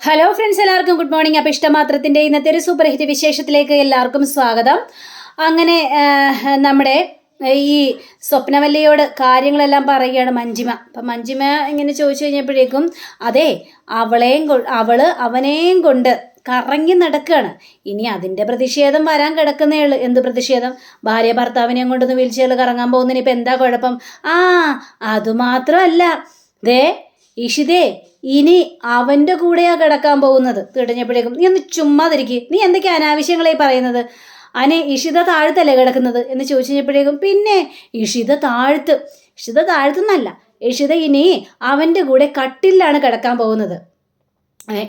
Hello friends, എല്ലാവർക്കും good morning. അപ്പോൾ ഇഷ്ടമാത്രത്തിൻ്റെ ഇന്നത്തെ ഒരു സൂപ്പർ ഹിറ്റ് വിശേഷത്തിലേക്ക് എല്ലാവർക്കും സ്വാഗതം. അങ്ങനെ നമ്മുടെ ഈ സ്വപ്നവല്ലിയോട് കാര്യങ്ങളെല്ലാം പറയുകയാണ് മഞ്ജിമ. അപ്പം മഞ്ജിമ ഇങ്ങനെ ചോദിച്ചു കഴിഞ്ഞപ്പോഴേക്കും അതെ, അവനെയും കൊണ്ട് കറങ്ങി നടക്കുകയാണ്. ഇനി അതിൻ്റെ പ്രതിഷേധം വരാൻ കിടക്കുന്നേ ഉള്ളൂ. എന്ത് പ്രതിഷേധം? ഭാര്യ ഭർത്താവിനെയും കൊണ്ടൊന്ന് വീൽ ചെയറിൽ കറങ്ങാൻ പോകുന്നതിന് ഇപ്പം എന്താ കുഴപ്പം? അതുമാത്രമല്ല, ദേ ഇഷിതേ ഇനി അവൻ്റെ കൂടെയാ കിടക്കാൻ പോകുന്നത്. തിടഞ്ഞപ്പോഴേക്കും നീ ഒന്ന് ചുമ്മാതിരിക്കുക, നീ എന്തൊക്കെയാ അനാവശ്യങ്ങളായി പറയുന്നത്? ഇഷിത താഴത്തല്ലേ കിടക്കുന്നത് എന്ന് ചോദിച്ചു കഴിഞ്ഞപ്പോഴേക്കും പിന്നെ ഇഷിത താഴ്ത്തുന്നല്ല, ഇഷിത ഇനി അവൻ്റെ കൂടെ കട്ടിലാണ് കിടക്കാൻ പോകുന്നത്.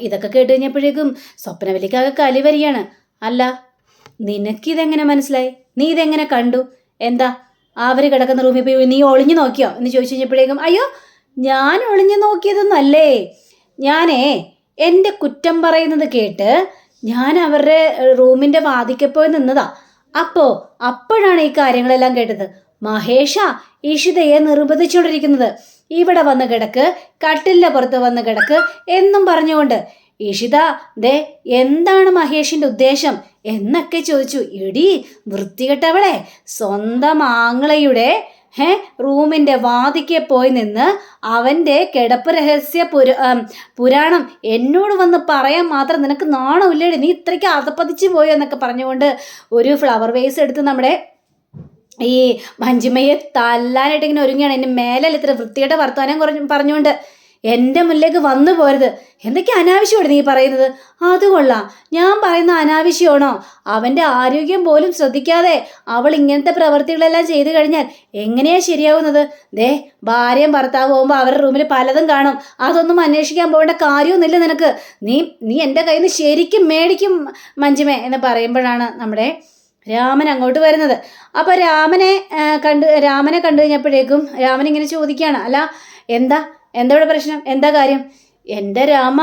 ഇതൊക്കെ കേട്ട് കഴിഞ്ഞപ്പോഴേക്കും സ്വപ്നവല്ലിക്കാകെ കലി വരികയാണ്. അല്ല, നിനക്കിതെങ്ങനെ മനസ്സിലായി? നീ ഇതെങ്ങനെ കണ്ടു? എന്താ അവർ കിടക്കുന്ന റൂമിൽ പോയി നീ ഒളിഞ്ഞു നോക്കിയോ എന്ന് ചോദിച്ചു കഴിഞ്ഞപ്പോഴേക്കും അയ്യോ, ഞാൻ ഒളിഞ്ഞു നോക്കിയതൊന്നല്ലേ, എൻ്റെ കുറ്റം പറയുന്നത് കേട്ട് ഞാൻ അവരുടെ റൂമിൻ്റെ വാതിക്കപ്പോയി നിന്നതാ. അപ്പോഴാണ് ഈ കാര്യങ്ങളെല്ലാം കേട്ടത്. മഹേഷ ഇഷിതയെ നിർബന്ധിച്ചുകൊണ്ടിരിക്കുന്നത്, ഇവിടെ വന്ന് കിടക്ക്, കട്ടിലിൻ്റെ പുറത്ത് വന്ന് കിടക്ക് എന്നും പറഞ്ഞുകൊണ്ട്. ഇഷിത ദേ എന്താണ് മഹേഷിൻ്റെ ഉദ്ദേശം എന്നൊക്കെ ചോദിച്ചു. എടി വൃത്തികെട്ടവളെ, സ്വന്തം ആങ്ങളയുടെ റൂമിൻ്റെ വാതിക്കെ പോയി നിന്ന് അവൻ്റെ കിടപ്പ് രഹസ്യ പുരാണം എന്നോട് വന്ന് പറയാൻ മാത്രം നിനക്ക് നാണമില്ലേടി? നീ ഇത്രയ്ക്ക് അതപ്പതിച്ച് പോയോ എന്നൊക്കെ പറഞ്ഞുകൊണ്ട് ഒരു ഫ്ലവർ വേസ് എടുത്ത് നമ്മുടെ ഈ മഞ്ജിമയെ തല്ലാനായിട്ട് ഇങ്ങനെ ഒരുങ്ങിയാണ്. എൻ്റെ മേലല്ല ഇത്ര വൃത്തികെട്ട വർത്തമാനം പറഞ്ഞുകൊണ്ട് എൻ്റെ മുന്നിലേക്ക് വന്നു പോരുത്. എന്തൊക്കെ അനാവശ്യമാണ് നീ പറയുന്നത്? അതുകൊള്ളാം, ഞാൻ പറയുന്ന അനാവശ്യമാണോ? അവൻ്റെ ആരോഗ്യം പോലും ശ്രദ്ധിക്കാതെ അവൾ ഇങ്ങനത്തെ പ്രവൃത്തികളെല്ലാം ചെയ്തു കഴിഞ്ഞാൽ എങ്ങനെയാ ശരിയാവുന്നത്? ദേ ഭാര്യയും ഭർത്താവ് പോകുമ്പോൾ അവരുടെ റൂമിൽ പലതും കാണും, അതൊന്നും അന്വേഷിക്കാൻ പോകേണ്ട കാര്യമൊന്നുമില്ല നിനക്ക്. നീ എൻ്റെ കയ്യിൽ നിന്ന് ശരിക്കും മേടിക്കും മഞ്ജിമേ എന്ന് പറയുമ്പോഴാണ് നമ്മുടെ രാമൻ അങ്ങോട്ട് വരുന്നത്. അപ്പോൾ രാമനെ കണ്ടു കഴിഞ്ഞപ്പോഴേക്കും രാമൻ ഇങ്ങനെ ചോദിക്കുകയാണ്, അല്ല എന്താ ഇവിടെ പ്രശ്നം? എന്താ കാര്യം? എൻ്റെ രാമ,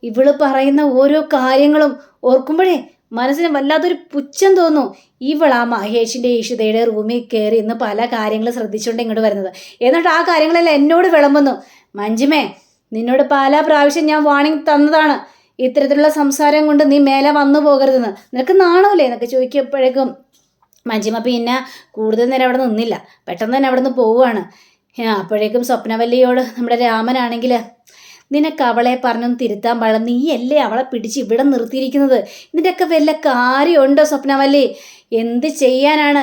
ഇവള് പറയുന്ന ഓരോ കാര്യങ്ങളും ഓർക്കുമ്പോഴേ മനസ്സിന് വല്ലാത്തൊരു പുച്ഛം തോന്നും. ഇവളാ മഹേഷിൻ്റെ ഇഷിതയുടെ റൂമിൽ കയറി ഇന്ന് പല കാര്യങ്ങൾ ശ്രദ്ധിച്ചുകൊണ്ട് ഇങ്ങോട്ട് വരുന്നത്. എന്നിട്ട് ആ കാര്യങ്ങളെല്ലാം എന്നോട് വിളമ്പുന്നു. മഞ്ജിമേ, നിന്നോട് പല പ്രാവശ്യം ഞാൻ വാണിംഗ് തന്നതാണ്, ഇത്തരത്തിലുള്ള സംസാരം കൊണ്ട് നീ മേലെ വന്നു പോകരുതെന്ന്. നിനക്ക് നാണമില്ലേ എന്നൊക്കെ ചോദിക്കപ്പോഴേക്കും മഞ്ജിമ പിന്നെ കൂടുതൽ നേരം അവിടെ നിന്നില്ല, പെട്ടെന്ന് തന്നെ അവിടെ നിന്ന് പോവുകയാണ്. അപ്പോഴേക്കും സ്വപ്നവല്ലിയോട് നമ്മുടെ രാമനാണെങ്കിൽ നിനക്ക് അവളെ പറഞ്ഞൊന്ന് തിരുത്താൻ പാടില്ല, നീയല്ലേ അവളെ പിടിച്ച് ഇവിടെ നിർത്തിയിരിക്കുന്നത്, ഇതിൻ്റെയൊക്കെ വല്ല കാര്യമുണ്ടോ സ്വപ്നവല്ലി? എന്ത് ചെയ്യാനാണ്?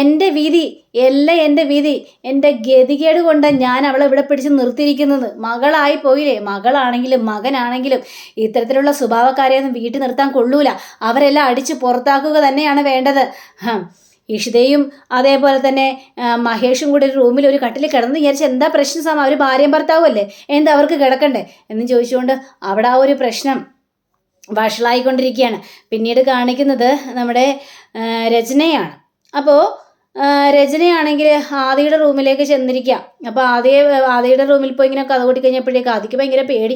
എൻ്റെ വിധി, എൻ്റെ ഗതികേട് കൊണ്ടാണ് ഞാൻ അവളെ ഇവിടെ പിടിച്ച് നിർത്തിയിരിക്കുന്നത്. മകളായി പോയില്ലേ? മകളാണെങ്കിലും മകനാണെങ്കിലും ഇത്തരത്തിലുള്ള സ്വഭാവക്കാരെയൊന്നും വീട്ടിൽ നിർത്താൻ കൊള്ളൂല. അവരെല്ലാം അടിച്ച് പുറത്താക്കുക തന്നെയാണ് വേണ്ടത്. ഇഷിതയും അതേപോലെ തന്നെ മഹേഷും കൂടി ഒരു റൂമിൽ ഒരു കട്ടിൽ കിടന്ന് വിചാരിച്ച് എന്താ പ്രശ്നം? അവർ ഭാര്യയും ഭർത്താവും അല്ലേ, എന്താ അവർക്ക് കിടക്കണ്ടേ എന്ന് ചോദിച്ചുകൊണ്ട് അവിടെ ആ ഒരു പ്രശ്നം വഷളായിക്കൊണ്ടിരിക്കുകയാണ്. പിന്നീട് കാണിക്കുന്നത് നമ്മുടെ രചനയാണ്. അപ്പോൾ രചനയാണെങ്കിൽ ആദിയുടെ റൂമിലേക്ക് ചെന്നിരിക്കുക. അപ്പോൾ ആദിയുടെ റൂമിൽ പോയി ഇങ്ങനെ കഥ കൂട്ടി കഴിഞ്ഞപ്പോഴേക്കും ആദിക്ക് ഭയങ്കര പേടി.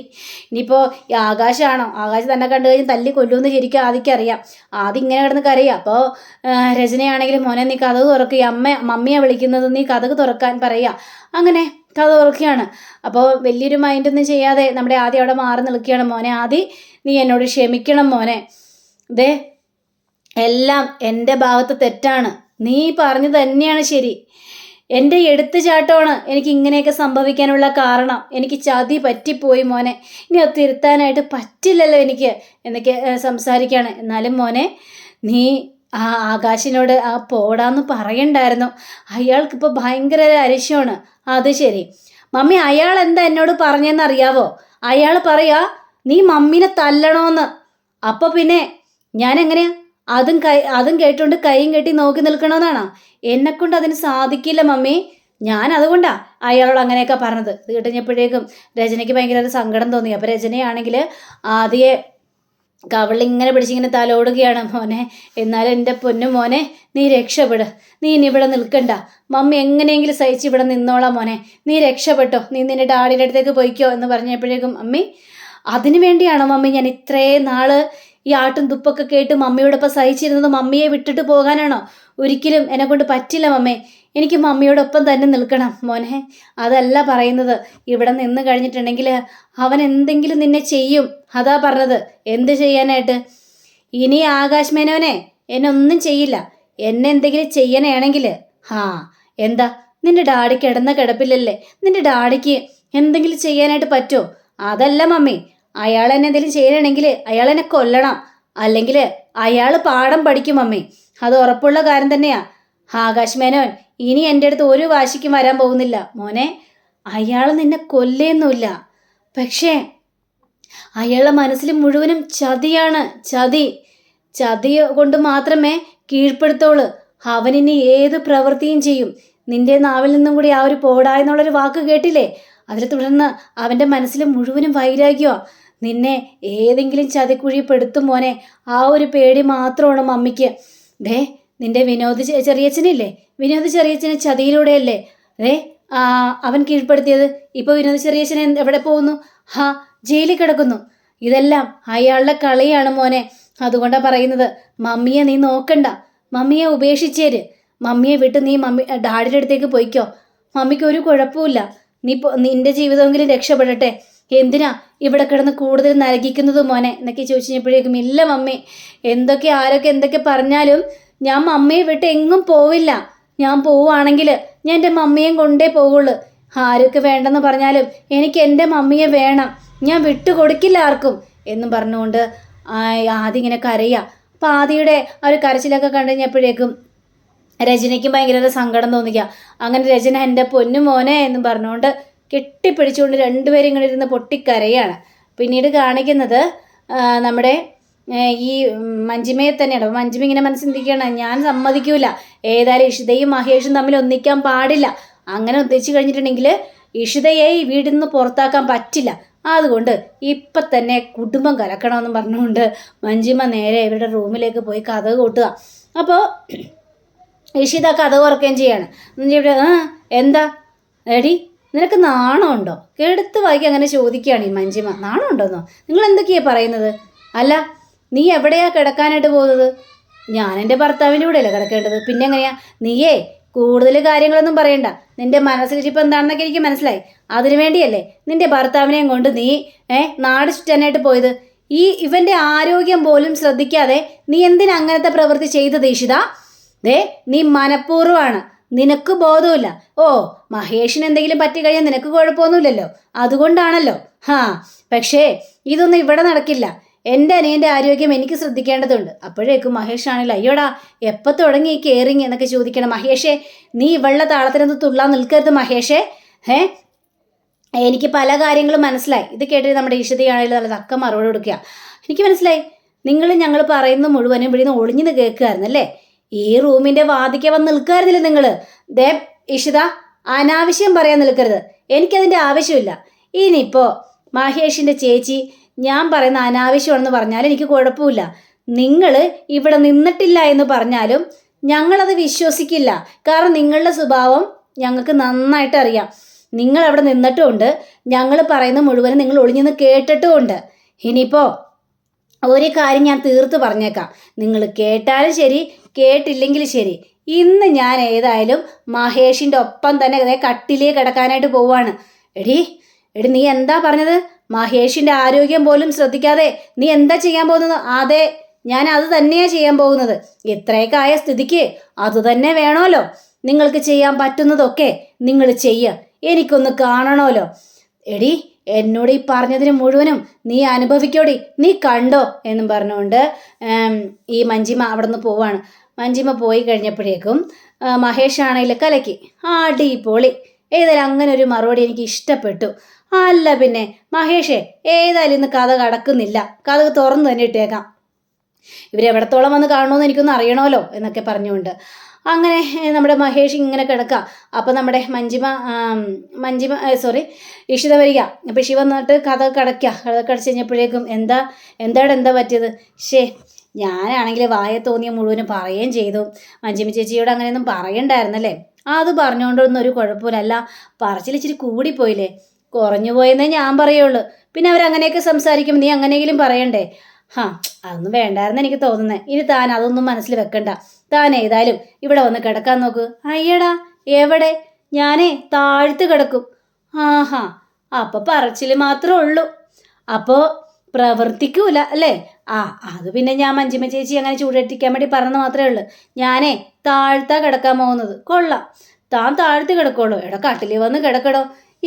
ഇനിയിപ്പോൾ ഈ ആകാശാണോ, ആകാശം തന്നെ കണ്ടു കഴിഞ്ഞാൽ തല്ലി കൊല്ലുമെന്ന് ശരിക്കും ആദിക്കറിയാം. ആദ്യം ഇങ്ങനെ കിടന്ന് കരയുക. അപ്പോൾ രചനയാണെങ്കിൽ മോനെ നീ കഥ തുറക്കുക, മമ്മിയെ വിളിക്കുന്നത്, നീ കഥ തുറക്കാൻ പറയുക. അങ്ങനെ കഥ തുറക്കുകയാണ്. അപ്പോൾ വലിയൊരു മൈൻഡൊന്നും ചെയ്യാതെ നമ്മുടെ ആദ്യം അവിടെ മാറി നിൽക്കുകയാണ്. മോനെ ആദി, നീ എന്നോട് ക്ഷമിക്കണം മോനെ, ദേ എല്ലാം എൻ്റെ ഭാഗത്ത് തെറ്റാണ്, നീ പറഞ്ഞു തന്നെയാണ് ശരി, എൻ്റെ എടുത്തുചാട്ടമാണ് എനിക്ക് ഇങ്ങനെയൊക്കെ സംഭവിക്കാനുള്ള കാരണം, എനിക്ക് ചതി പറ്റിപ്പോയി മോനെ, ഇനി അത് തിരുത്താനായിട്ട് പറ്റില്ലല്ലോ എനിക്ക് എന്നൊക്കെ സംസാരിക്കുകയാണ്. എന്നാലും മോനെ നീ ആ ആകാശിനോട് പോടാന്ന് പറയണ്ടായിരുന്നു, അയാൾക്കിപ്പോൾ ഭയങ്കര അരിശമാണ്. അത് ശരി മമ്മി, അയാൾ എന്താ എന്നോട് പറഞ്ഞതെന്ന് അറിയാവോ? അയാൾ പറയാ നീ മമ്മീനെ തല്ലണോന്ന്. അപ്പോൾ പിന്നെ ഞാൻ എങ്ങനെയാ അതും കേട്ടുകൊണ്ട് കൈയും കെട്ടി നോക്കി നിൽക്കണമെന്നാണോ? എന്നെക്കൊണ്ട് അതിന് സാധിക്കില്ല മമ്മി, ഞാൻ അതുകൊണ്ടാ അയാളോട് അങ്ങനെയൊക്കെ പറഞ്ഞത്. ഇത് കേട്ടുകഴിഞ്ഞപ്പോഴേക്കും രചനയ്ക്ക് ഭയങ്കര ഒരു സങ്കടം തോന്നി. അപ്പോൾ രചനയാണെങ്കിൽ ആദ്യയെ കവളിങ്ങനെ പിടിച്ചിങ്ങനെ തലോടുകയാണ്. മോനെ, എന്നാലും എൻ്റെ പൊന്നു മോനെ, നീ രക്ഷപ്പെട്, നീ ഇനി ഇവിടെ നിൽക്കണ്ട, മമ്മി എങ്ങനെയെങ്കിലും സഹിച്ച് ഇവിടെ നിന്നോളാം മോനെ, നീ രക്ഷപ്പെട്ടോ, നീ നിൻ്റെ ഡാഡിയുടെ അടുത്തേക്ക് പോയിക്കോ എന്ന് പറഞ്ഞപ്പോഴേക്കും മമ്മി, അതിനു വേണ്ടിയാണോ മമ്മി ഞാൻ ഇത്രയും നാള് ഈ ആട്ടും തുപ്പൊക്കെ കേട്ട് മമ്മിയോടൊപ്പം സഹിച്ചിരുന്നത്? മമ്മിയെ വിട്ടിട്ട് പോകാനാണോ? ഒരിക്കലും എന്നെക്കൊണ്ട് പറ്റില്ല മമ്മേ, എനിക്ക് മമ്മിയോടൊപ്പം തന്നെ നിൽക്കണം മോനെ. അതല്ല പറയുന്നത്, ഇവിടെ നിന്ന് കഴിഞ്ഞിട്ടുണ്ടെങ്കിൽ അവൻ എന്തെങ്കിലും നിന്നെ ചെയ്യും, അതാ പറഞ്ഞത്. എന്ത് ചെയ്യാനായിട്ട്? ഇനി ആകാശ് മേനോനെ എന്നെ ഒന്നും ചെയ്യില്ല. എന്നെ എന്തെങ്കിലും ചെയ്യണമെങ്കിൽ എന്താ, നിന്റെ ഡാഡി കിടന്ന കിടപ്പില്ലല്ലേ, നിന്റെ ഡാഡിക്ക് എന്തെങ്കിലും ചെയ്യാനായിട്ട് പറ്റുമോ? അതല്ല മമ്മി, അയാൾ എന്നെ എന്തെങ്കിലും ചെയ്യണമെങ്കിൽ അയാൾ എന്നെ കൊല്ലണം, അല്ലെങ്കിൽ അയാൾ പാഠം പഠിക്കും മമ്മി. അത് ഉറപ്പുള്ള കാര്യം തന്നെയാ. ആകാശ് മേനോൻ ഇനി എൻ്റെ അടുത്ത് ഒരു വാശിക്കും വരാൻ പോകുന്നില്ല മോനെ. അയാൾ നിന്നെ കൊല്ലേന്നുമില്ല, പക്ഷേ അയാളുടെ മനസ്സിൽ മുഴുവനും ചതിയാണ്. ചതി കൊണ്ട് മാത്രമേ കീഴ്പ്പെടുത്തോളൂ. അവനിനി ഏത് പ്രവൃത്തിയും ചെയ്യും. നിന്റെ നാവിൽ നിന്നും കൂടി ആ ഒരു പോടാ എന്നുള്ളൊരു വാക്ക് കേട്ടില്ലേ? അതിനെ തുടർന്ന് അവൻ്റെ മനസ്സിൽ മുഴുവനും വൈരാഗ്യമാണ്. നിന്നെ ഏതെങ്കിലും ചതിക്കുഴി പെടുത്തും മോനെ. ആ ഒരു പേടി മാത്രമാണ് മമ്മിക്ക്. ദേ, നിന്റെ വിനോദ് ചെറിയച്ഛനില്ലേ, വിനോദ് ചെറിയച്ഛന് ചതിയിലൂടെയല്ലേ അവൻ കീഴ്പ്പെടുത്തിയത്. ഇപ്പോൾ വിനോദ് ചെറിയച്ഛൻ എവിടെ പോകുന്നു? ജയിലിൽ കിടക്കുന്നു. ഇതെല്ലാം അയാളുടെ കളിയാണ് മോനെ. അതുകൊണ്ടാണ് പറയുന്നത്, മമ്മിയെ നീ നോക്കണ്ട, മമ്മിയെ ഉപേക്ഷിച്ചേര്. മമ്മിയെ വിട്ട് നീ ഡാഡിയുടെ അടുത്തേക്ക് പോയിക്കോ. മമ്മിക്ക് ഒരു കുഴപ്പമില്ല. നിന്റെ ജീവിതമെങ്കിലും രക്ഷപ്പെടട്ടെ. എന്തിനാ ഇവിടെ കിടന്ന് കൂടുതൽ നരകിക്കുന്നത് മോനെ എന്നൊക്കെ ചോദിച്ചു കഴിഞ്ഞപ്പോഴേക്കും, ഇല്ല മമ്മി, ആരൊക്കെ എന്തൊക്കെ പറഞ്ഞാലും ഞാൻ മമ്മിയെ വിട്ട് എങ്ങും പോവില്ല. ഞാൻ പോവുകയാണെങ്കിൽ ഞാൻ എൻ്റെ മമ്മിയെ കൊണ്ടേ പോവുള്ളൂ. ആരൊക്കെ വേണ്ടെന്ന് പറഞ്ഞാലും എനിക്ക് എൻ്റെ മമ്മിയെ വേണം. ഞാൻ വിട്ടുകൊടുക്കില്ല ആർക്കും എന്നും പറഞ്ഞുകൊണ്ട് ആദി ഇങ്ങനെ കരയുക. അപ്പം ആദിയുടെ ആ ഒരു കരച്ചിലൊക്കെ കണ്ടു കഴിഞ്ഞപ്പോഴേക്കും രചനയ്ക്കും ഭയങ്കര സങ്കടം തോന്നിക്കുക. അങ്ങനെ രചന എൻ്റെ പൊന്നു മോനെ എന്നും പറഞ്ഞുകൊണ്ട് കെട്ടിപ്പിടിച്ചുകൊണ്ട് രണ്ടുപേരും ഇങ്ങനെ ഇരുന്ന് പൊട്ടിക്കരയാണ്. പിന്നീട് കാണിക്കുന്നത് നമ്മുടെ ഈ മഞ്ജിമയെ തന്നെയാണ്. അപ്പം മഞ്ജിമ ഇങ്ങനെ മനസ്സിന്തിക്കുകയാണ്, ഞാൻ സമ്മതിക്കൂല, ഏതായാലും ഇഷിതയും മഹേഷും തമ്മിൽ ഒന്നിക്കാൻ പാടില്ല. അങ്ങനെ ഒന്നിച്ചു കഴിഞ്ഞിട്ടുണ്ടെങ്കിൽ ഇഷിതയെ ഈ വീടിൽ നിന്ന് പുറത്താക്കാൻ പറ്റില്ല. അതുകൊണ്ട് ഇപ്പം തന്നെ കുടുംബം കലക്കണമെന്ന് പറഞ്ഞുകൊണ്ട് മഞ്ജിമ നേരെ ഇവരുടെ റൂമിലേക്ക് പോയി കഥക് കൂട്ടുക. അപ്പോൾ ഇഷിത കഥക് തുറക്കുകയും ചെയ്യാണ്. എന്താ എടി, നിനക്ക് നാണമുണ്ടോ? എടുത്ത് വായിക്കുക അങ്ങനെ ചോദിക്കുകയാണ് ഈ മഞ്ജിമ. നാണമുണ്ടോന്നോ? നിങ്ങൾ എന്തൊക്കെയാണ് പറയുന്നത്? അല്ല, നീ എവിടെയാ കിടക്കാനായിട്ട് പോകുന്നത്? ഞാൻ എൻ്റെ ഭർത്താവിൻ്റെ കൂടെയല്ലേ കിടക്കേണ്ടത്, പിന്നെ എങ്ങനെയാ? നീയേ കൂടുതൽ കാര്യങ്ങളൊന്നും പറയണ്ട. നിന്റെ മനസ്സിലിരിപ്പം എന്താണെന്നൊക്കെ എനിക്ക് മനസ്സിലായി. അതിനു വേണ്ടിയല്ലേ നിന്റെ ഭർത്താവിനെയും കൊണ്ട് നീ നാട് ചുറ്റാനായിട്ട് പോയത്? ഇവൻ്റെ ആരോഗ്യം പോലും ശ്രദ്ധിക്കാതെ നീ എന്തിനാ അങ്ങനത്തെ പ്രവൃത്തി ചെയ്തത് ഇഷിത? നീ മനഃപൂർവ്വമാണ്, നിനക്ക് ബോധമില്ല. മഹേഷിന് എന്തെങ്കിലും പറ്റിക്കഴിഞ്ഞാൽ നിനക്ക് കുഴപ്പമൊന്നുമില്ലല്ലോ, അതുകൊണ്ടാണല്ലോ. പക്ഷേ ഇതൊന്നും ഇവിടെ നടക്കില്ല. എൻ്റെ അനിയൻ്റെ ആരോഗ്യം എനിക്ക് ശ്രദ്ധിക്കേണ്ടതുണ്ട്. അപ്പോഴേക്കും മഹേഷ് ആണല്ലോ, അയ്യോടാ എപ്പോൾ തുടങ്ങി ഈ കെയറിങ് എന്നൊക്കെ ചോദിക്കണം. മഹേഷേ, നീ ഇവളുടെ താളത്തിനൊന്ന് തുള്ളാൻ നിൽക്കരുത് മഹേഷേ. എനിക്ക് പല കാര്യങ്ങളും മനസ്സിലായി. ഇത് കേട്ടിട്ട് നമ്മുടെ ഈശ്വതിയാണെങ്കിലും നല്ല തക്ക മറുപടി കൊടുക്കുക. എനിക്ക് മനസ്സിലായി, ഞങ്ങൾ പറയുന്നത് മുഴുവനും ഇവിടെ നിന്ന് ഒളിഞ്ഞു കേൾക്കുമായിരുന്നല്ലേ? ഈ റൂമിൻ്റെ വാതിക്കെ വന്ന് നിൽക്കുമായിരുന്നില്ല നിങ്ങൾ? ഇഷിത, അനാവശ്യം പറയാൻ നിൽക്കരുത്. എനിക്കതിൻ്റെ ആവശ്യമില്ല. ഇനിയിപ്പോൾ മഹേഷിൻ്റെ ചേച്ചി ഞാൻ പറയുന്ന അനാവശ്യമാണെന്ന് പറഞ്ഞാൽ എനിക്ക് കുഴപ്പമില്ല. നിങ്ങൾ ഇവിടെ നിന്നിട്ടില്ല എന്ന് പറഞ്ഞാലും ഞങ്ങളത് വിശ്വസിക്കില്ല. കാരണം നിങ്ങളുടെ സ്വഭാവം ഞങ്ങൾക്ക് നന്നായിട്ട് അറിയാം. നിങ്ങൾ അവിടെ നിന്നിട്ടുമുണ്ട്, ഞങ്ങൾ പറയുന്ന മുഴുവനും നിങ്ങൾ ഒളിഞ്ഞെന്ന് കേട്ടിട്ടുമുണ്ട്. ഇനിയിപ്പോൾ ഒരു കാര്യം ഞാൻ തീർത്ത് പറഞ്ഞേക്കാം, നിങ്ങൾ കേട്ടാലും ശരി കേട്ടില്ലെങ്കിലും ശരി, ഇന്ന് ഞാൻ ഏതായാലും മഹേഷിൻ്റെ ഒപ്പം തന്നെ കട്ടിലേ കിടക്കാനായിട്ട് പോവാണ്. എടി നീ എന്താ പറഞ്ഞത്? മഹേഷിൻ്റെ ആരോഗ്യം പോലും ശ്രദ്ധിക്കാതെ നീ എന്താ ചെയ്യാൻ പോകുന്നത്? അതെ, ഞാൻ അത് തന്നെയാണ് ചെയ്യാൻ പോകുന്നത്. ഇത്രയൊക്കെ ആയ സ്ഥിതിക്ക് അതുതന്നെ വേണമല്ലോ. നിങ്ങൾക്ക് ചെയ്യാൻ പറ്റുന്നതൊക്കെ നിങ്ങൾ ചെയ്യുക, എനിക്കൊന്ന് കാണണമല്ലോ. എടി, എന്നോട് ഈ പറഞ്ഞതിന് മുഴുവനും നീ അനുഭവിക്കോടി, നീ കണ്ടോ എന്നും പറഞ്ഞുകൊണ്ട് ഈ മഞ്ജിമ അവിടെ നിന്ന് പോവാണ്. മഞ്ജിമ പോയി കഴിഞ്ഞപ്പോഴേക്കും മഹേഷ് ആണെങ്കിൽ കലക്കി. അടിപൊളി, ഏതായാലും അങ്ങനെ ഒരു മറുപടി എനിക്ക് ഇഷ്ടപ്പെട്ടു. അല്ല പിന്നെ മഹേഷേ, ഏതായാലും ഇന്ന് കഥ കടക്കുന്നില്ല, കഥ തുറന്നു തന്നെ ഇട്ടേക്കാം. ഇവരെവിടത്തോളം വന്ന് കാണണമെന്ന് എനിക്കൊന്ന് അറിയണമല്ലോ എന്നൊക്കെ പറഞ്ഞുകൊണ്ട് അങ്ങനെ നമ്മുടെ മഹേഷ് ഇങ്ങനെ കിടക്കുക. അപ്പോൾ നമ്മുടെ ഇഷിത വരിക. അപ്പോൾ ഇഷി വന്നിട്ട് കഥ കടച്ച് കഴിഞ്ഞപ്പോഴേക്കും എന്താ പറ്റിയത്? ഞാനാണെങ്കിൽ വായ തോന്നിയ മുഴുവനും പറയുകയും ചെയ്തു. മഞ്ജിമ ചേച്ചിയോട് അങ്ങനെയൊന്നും പറയണ്ടായിരുന്നല്ലേ? അത് പറഞ്ഞുകൊണ്ടൊന്നും ഒരു കുഴപ്പമില്ല. അല്ല, പറച്ചിലിച്ചിരി കൂടിപ്പോയില്ലേ? കുറഞ്ഞു പോയെന്നേ ഞാൻ പറയുള്ളൂ. പിന്നെ അവരങ്ങനെയൊക്കെ സംസാരിക്കും, നീ അങ്ങനെയെങ്കിലും പറയണ്ടേ? അതൊന്നും വേണ്ടായിരുന്നു എനിക്ക് തോന്നുന്നത്. ഇനി താൻ അതൊന്നും മനസ്സിൽ വെക്കണ്ട. താൻ ഏതായാലും ഇവിടെ വന്ന് കിടക്കാൻ നോക്ക്. അയ്യടാ, എവിടെ? ഞാനേ താഴ്ത്ത് കിടക്കും. അപ്പോൾ പറച്ചിൽ മാത്രമേ ഉള്ളൂ. അപ്പോൾ പ്രവർത്തിക്കൂല അല്ലേ? ആ അത് പിന്നെ ഞാൻ മഞ്ജിമ ചേച്ചി അങ്ങനെ ചൂടെട്ടിക്കാൻ വേണ്ടി പറഞ്ഞു മാത്രമേ ഉള്ളൂ. ഞാനേ താഴ്ത്താ കിടക്കാൻ പോകുന്നത്. കൊള്ളാം, താൻ താഴ്ത്തി കിടക്കുള്ളൂ. എടാ കട്ടിലിൽ വന്ന് കിടക്കടോ.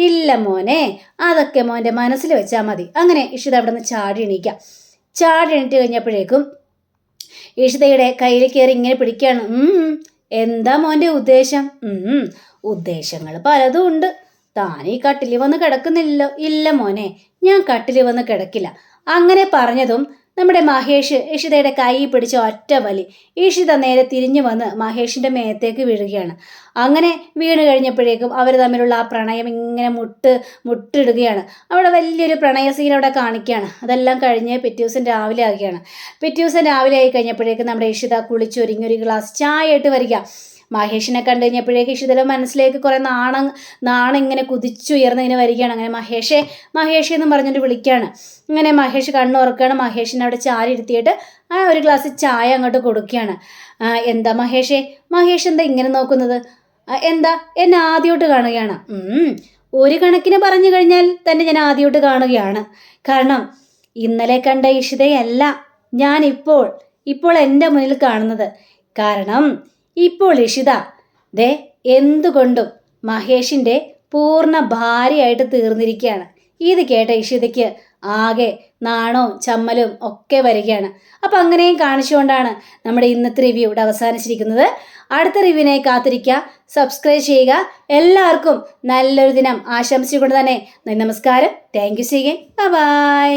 ഇല്ല മോനെ, അതൊക്കെ മോൻ്റെ മനസ്സിൽ വെച്ചാൽ മതി. അങ്ങനെ ഇഷിത അവിടെ നിന്ന് ചാടി എണീക്കാം. ചാടി എണീറ്റ് കഴിഞ്ഞപ്പോഴേക്കും ഇഷിതയുടെ കയ്യിൽ കയറി ഇങ്ങനെ പിടിക്കുകയാണ്. എന്താ മോൻ്റെ ഉദ്ദേശം? ഉദ്ദേശങ്ങൾ പലതും ഉണ്ട്. താൻ ഈ കട്ടിലിൽ വന്ന് കിടക്കുന്നില്ലല്ലോ. ഇല്ല മോനെ, ഞാൻ കട്ടിലിൽ വന്ന് കിടക്കില്ല. അങ്ങനെ പറഞ്ഞതും നമ്മുടെ മഹേഷ് ഇഷിതയുടെ കൈ പിടിച്ച ഒറ്റ വലി. ഇഷിത നേരെ തിരിഞ്ഞു വന്ന് മഹേഷിൻ്റെ മേത്തേക്ക് വീഴുകയാണ്. അങ്ങനെ വീണ് കഴിഞ്ഞപ്പോഴേക്കും അവർ തമ്മിലുള്ള ആ പ്രണയം ഇങ്ങനെ മുട്ടിടുകയാണ്. അവിടെ വലിയൊരു പ്രണയ സീൻ അവിടെ കാണിക്കുകയാണ്. അതെല്ലാം കഴിഞ്ഞ് പിറ്റേ ദിവസം രാവിലെ ആകുകയാണ്. പിറ്റേ ദിവസം രാവിലെ ആയി കഴിഞ്ഞപ്പോഴേക്കും നമ്മുടെ ഇഷിത കുളിച്ചൊരുങ്ങി ഒരു ഗ്ലാസ് ചായ ആയിട്ട് വരിക. മഹേഷിനെ കണ്ടു കഴിഞ്ഞപ്പോഴേക്കും ഇഷിതയുടെ മനസ്സിലേക്ക് കുറേ നാണം ഇങ്ങനെ കുതിച്ചുയർന്നിങ്ങനെ വരികയാണ്. അങ്ങനെ മഹേഷ് എന്ന് പറഞ്ഞിട്ട് വിളിക്കുകയാണ്. ഇങ്ങനെ മഹേഷ് കണ്ണുറക്കുകയാണ്. മഹേഷിനെ അവിടെ ചാരി ഇരുത്തിയിട്ട് ആ ഒരു ഗ്ലാസ് ചായ അങ്ങോട്ട് കൊടുക്കുകയാണ്. എന്താ മഹേഷ് എന്താ ഇങ്ങനെ നോക്കുന്നത്? എന്താ എന്നെ ആദ്യമായിട്ട് കാണുകയാണ്? ഒരു കണക്കിന് പറഞ്ഞു കഴിഞ്ഞാൽ തന്നെ ഞാൻ ആദ്യമായിട്ട് കാണുകയാണ്. കാരണം ഇന്നലെ കണ്ട ഇഷിതയല്ല ഞാൻ ഇപ്പോൾ എൻ്റെ മുന്നിൽ കാണുന്നത്. കാരണം ഇപ്പോൾ ഇഷിത എന്തുകൊണ്ടും മഹേഷിൻ്റെ പൂർണ്ണ ഭാര്യയായിട്ട് തീർന്നിരിക്കുകയാണ്. ഇത് കേട്ട ഇഷിതയ്ക്ക് ആകെ നാണവും ചമ്മലും ഒക്കെ വരികയാണ്. അപ്പം അങ്ങനെയും കാണിച്ചുകൊണ്ടാണ് നമ്മുടെ ഇന്നത്തെ റിവ്യൂ ഇവിടെ അവസാനിച്ചിരിക്കുന്നത്. അടുത്ത റിവ്യൂവിനായി കാത്തിരിക്കുക, സബ്സ്ക്രൈബ് ചെയ്യുക. എല്ലാവർക്കും നല്ലൊരു ദിനം ആശംസിച്ചുകൊണ്ട് തന്നെ നമസ്കാരം. താങ്ക് യു സീഗൻ. ബൈ.